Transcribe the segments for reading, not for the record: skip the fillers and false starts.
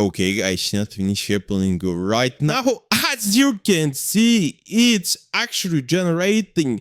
Okay guys, nothing is happening right now. As you can see, it's actually generating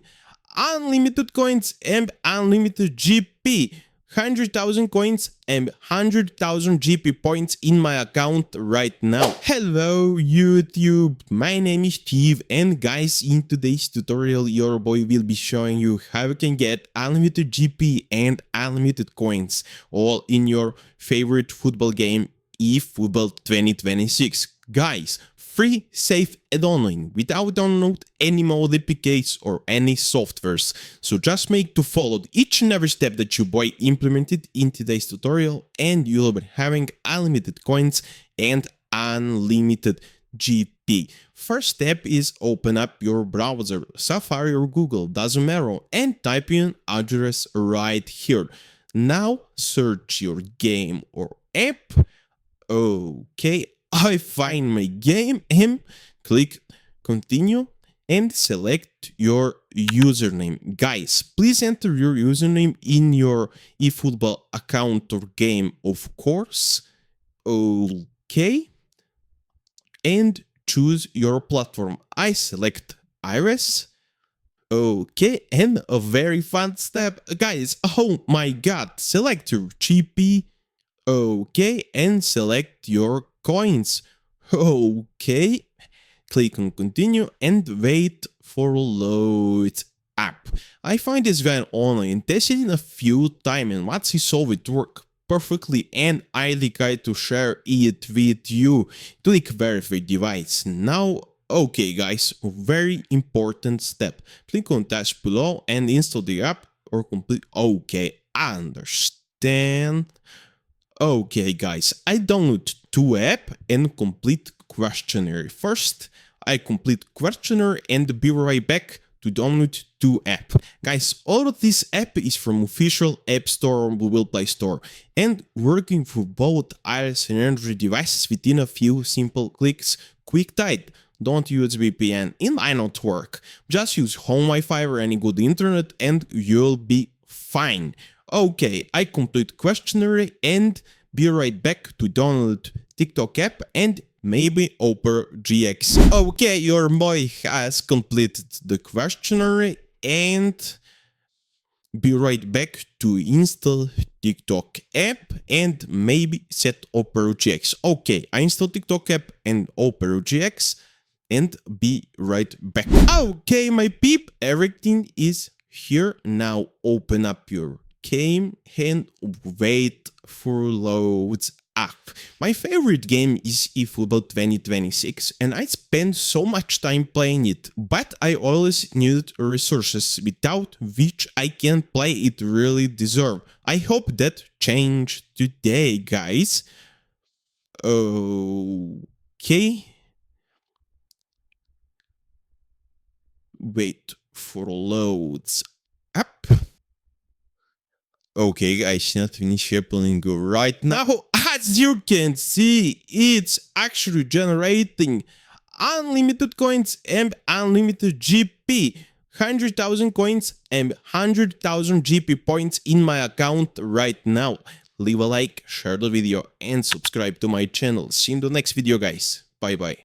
unlimited coins and unlimited GP. 100,000 coins and 100,000 GP points in my account right now. Hello YouTube, my name is Steve, and guys, in today's tutorial your boy will be showing you how you can get unlimited GP and unlimited coins all in your favorite football game, eFootball 2026. Guys, free, safe and online, without download any mod APKs or any softwares. So just make to follow each and every step that your boy implemented in today's tutorial, and you'll be having unlimited coins and unlimited GP. First step is open up your browser, Safari or Google, doesn't matter, and type in address right here. Now search your game or app. Okay, I find my game and click continue and select your username. Guys, please enter your username in your eFootball account or game, of course. Okay, and choose your platform. I select iOS. Okay, and a very fun step, guys. Oh my god, select your GP. Okay, and select your coins. Okay, click on continue and wait for load up. I find this guy online, tested it a few times, and once he saw it work perfectly, and I decide to share it with you. Click verify device. Now, okay guys, very important step. Click on task below and install the app or complete. Okay, I understand. Okay guys, I download two app and complete questionnaire. First, I complete questionnaire and be right back to download two app. Guys, all of this app is from official App Store or Google Play Store and working for both iOS and Android devices within a few simple clicks. Quick tight, don't use VPN, it might not work. Just use home Wi-Fi or any good internet and you'll be fine. Okay, I complete questionnaire and be right back to download TikTok app and maybe Opera GX. Okay, your boy has completed the questionnaire and be right back to install TikTok app and maybe set Opera GX. Okay, I install TikTok app and Opera GX and be right back. Okay, my peep, everything is here. Now open up your game and wait for loads up. My favorite game is eFootball 2026 and I spend so much time playing it, but I always need resources without which I can't play it really deserve. I hope that change today, guys. Okay. Wait for loads up. Okay guys, nothing is happening right now. As you can see, it's actually generating unlimited coins and unlimited GP. 100,000 coins and 100,000 GP points in my account right now. Leave a like, share the video and subscribe to my channel. See you in the next video guys. Bye bye.